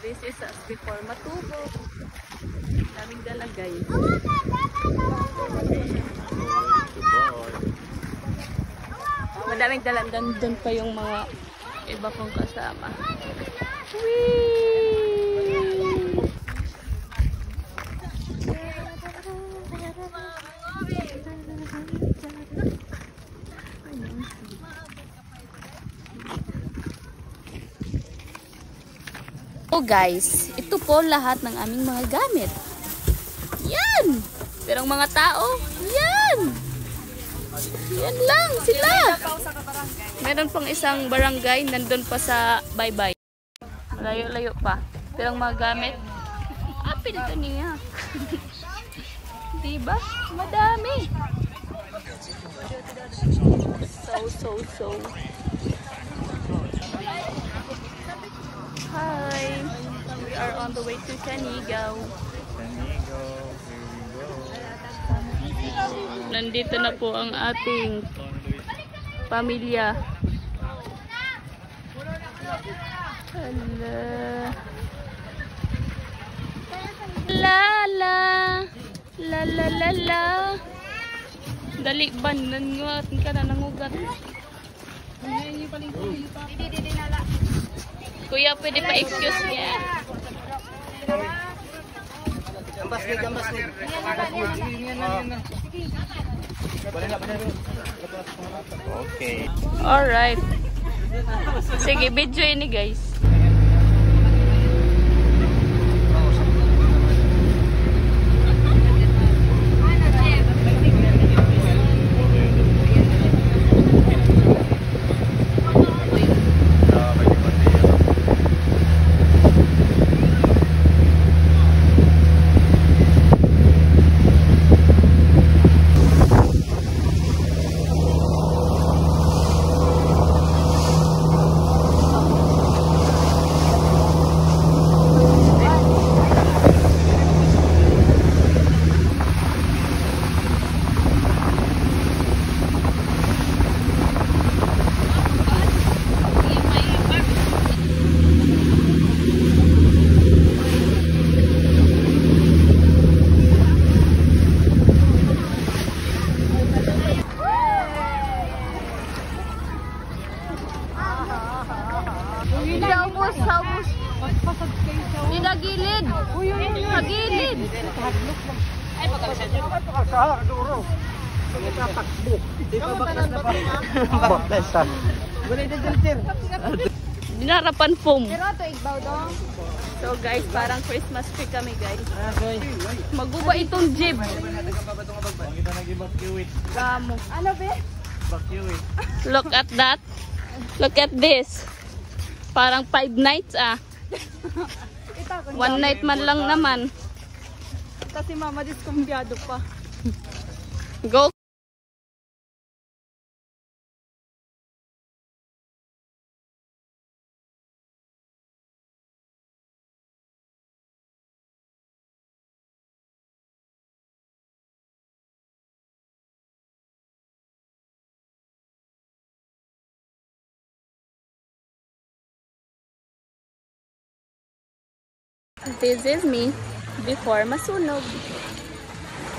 This is as before Matubo. Daming dalagay. Madaming dalandan doon pa yung mga iba kong kasama. Whee! So guys, ito po lahat ng aming mga gamit. Yan! Pero ang mga tao, yan! Yan lang sila! Meron pang isang barangay, nandun pa sa Baybay. Layo-layo pa. Pero ang mga gamit, apil ito niya. Diba? Madami! So. Hi! We are on the way to Canigaw. Nandito na po ang ating pamilya. Hala. La. Dali banan nga ka na nangugat. Kuya, pwede pa excuse niya. Okay. Alright. Sige, video ini guys. Saus. Tidak gilid. Kagilid. Ay, dinarapan foam. So guys, parang Christmas tree kami guys. Maguba itong jeep. Ano be? Look at that. Look at this. Parang 5 nights ah. 1 night man lang naman. Kasi mama diskumbyado pa. Go. This is me before masunog.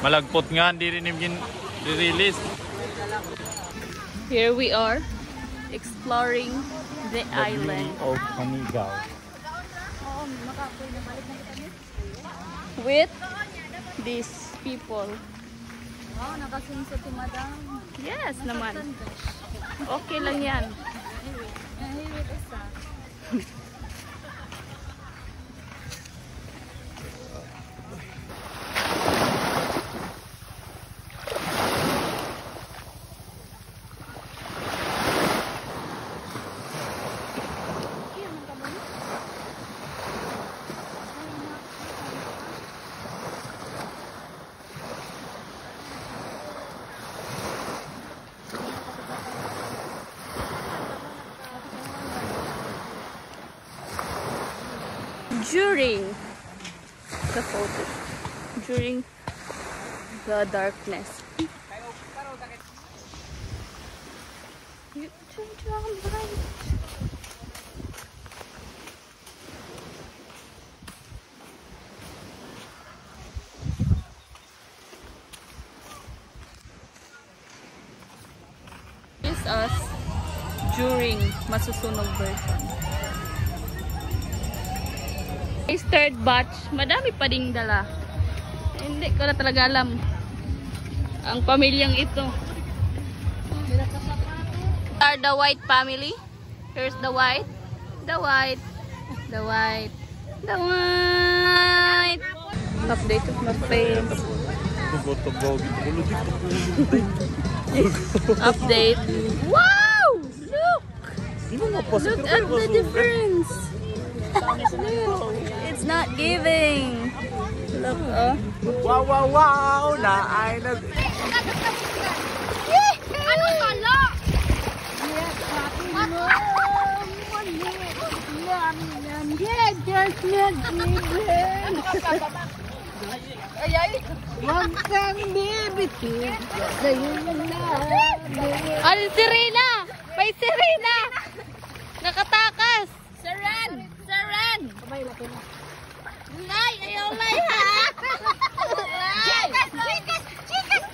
Malagpot nga, hindi rin yung release. Here we are exploring the island of Canigaw with these people. Wow, nakasunso si madam. Yes naman. Okay lang yan. During the photo, during the darkness. You turn to our right. us during masusunog version. Is third batch, madami pa ding dala. Hindi ko na talaga alam ang pamilyang ito. Are the white family? Here's the white. The white. The white. The white. Update of my face. Update. Wow! Look! Look at the difference. It's not giving. Look, oh. Wow, wow, wow! Naay na... Ano kala? Huwag kang bibitin. Al Serena! May Serena! Nakatakas! Seren! Seren! Lay! Ayaw lay ha! Lay! Chikas! Chikas!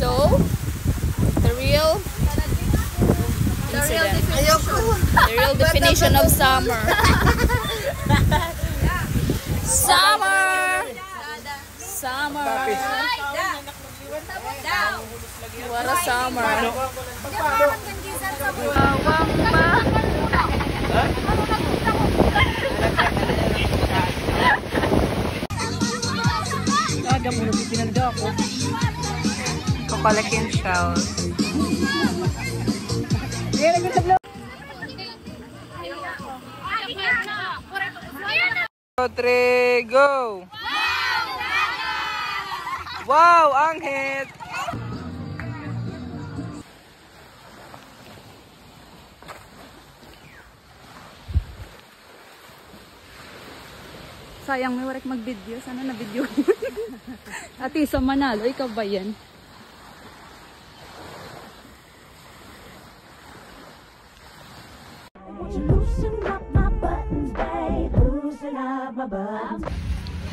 So, the real definition of summer. Summer! Summer! What a summer! Bawang ba? Kapalakin shells. 3, go! Wow! Ang hit! Sayang may warek mag-video. Sana na-video. Ati sa Manalo, ikaw ba yan?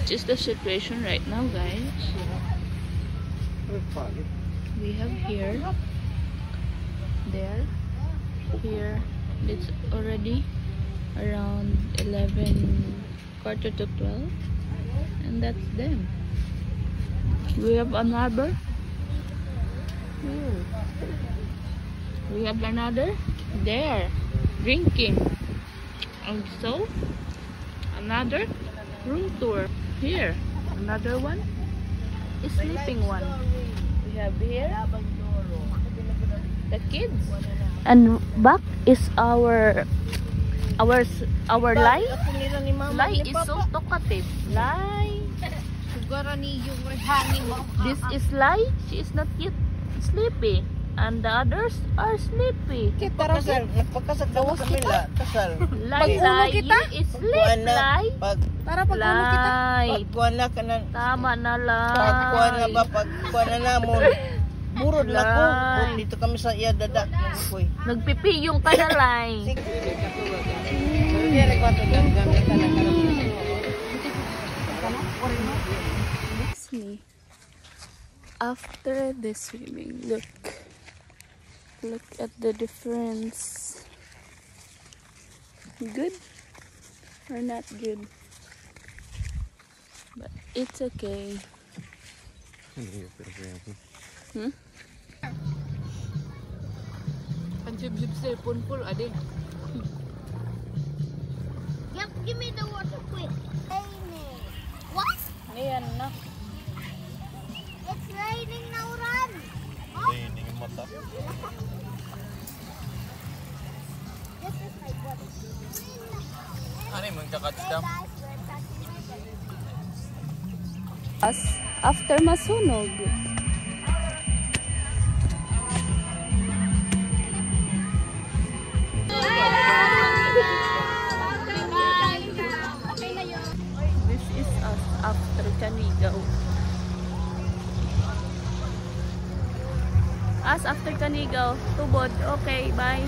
Just the situation right now, guys. We have here, there, here. It's already around 11, quarter to 12, and that's them. We have another. Here. We have another there, drinking. And so, another room tour. Here, another one. A sleeping one. We have here the kids, and back is our Lai. Lai is so talkative. Lai. This is Lai. She is not yet sleepy, and the others are sleepy. Lai, you is sleep. Lai. Para pag Lai. Tama na Lai. Burod na ko. Dito kami sa iyadada. Nagpipiyong ka na Lai. It's me. After the swimming, look at the difference. Good or not good? But it's okay. Hmm? Panjib-jib cellphone full, ade. Yep, give me the water quick. What? Ayan na. It's raining now, run. Raining mata. This is my body. Ano yung magkakatidam? After masunog. This is us after Canigaw. Us after Canigaw. Tubod. Okay, bye.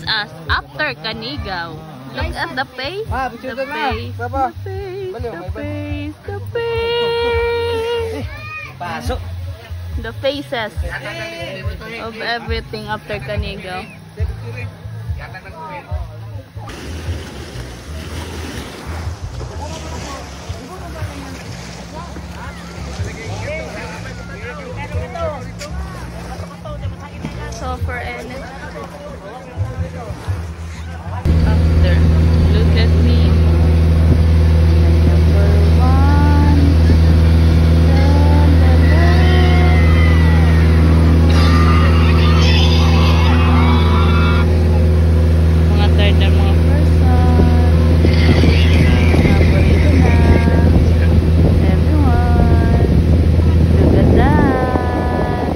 Us after Canigaw. Look at the face. The face. The face. The face. The face. Pasok. The faces of everything after Canigaw. So for Ellen, after, look at me. Number one. Mga third na mga person. Naborito na. Everyone. Look at that.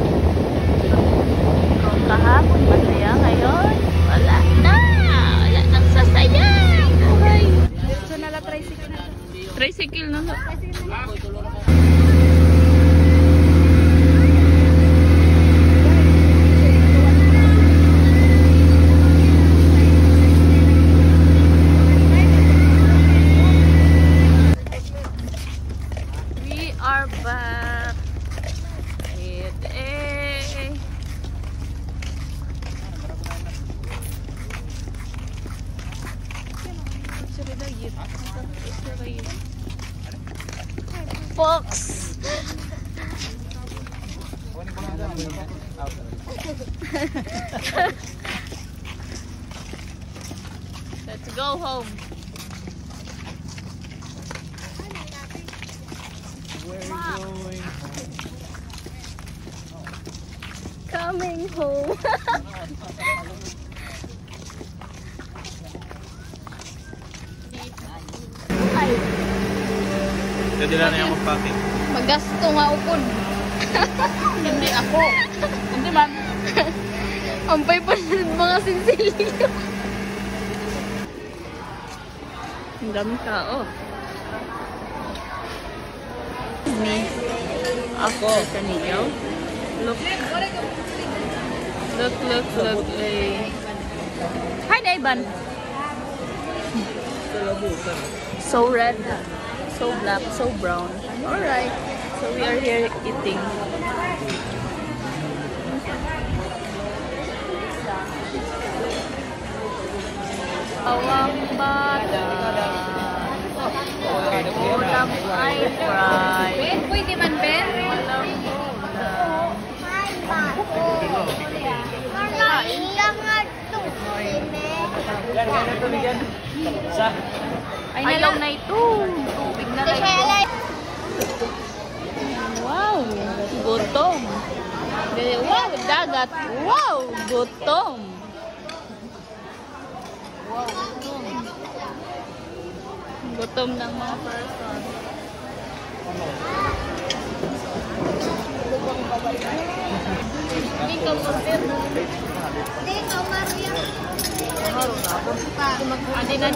Kung kahapon masaya ngayon, wala na. Wala nang sasaya. Okay. So nala tricycle na. Tricycle na nga. We are back with a Fox. Let's go home. Coming home. Ay, Pwede lang na yung magpakit. magasto nga upod. Hindi ako. Hindi man. Ang 500 mga sinsilyo. Ang dami tao. Me. After Canigaw. Look. Look. Hi, Daiban. So red, so black, so brown. Alright. So we are here eating. Awang bata. Ulam ay fry. Pwede man, Ben? Walang ulam. Ayaw na ito. Tubig na lang. Wow, gutom. Wow, dagat. Wow, gutom. Wow, gutom. Gutom ng mga person. Hindi ka mabir. Hindi ka Maria. Adi na.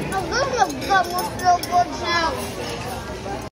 Hanggang nagkamot-lugod na.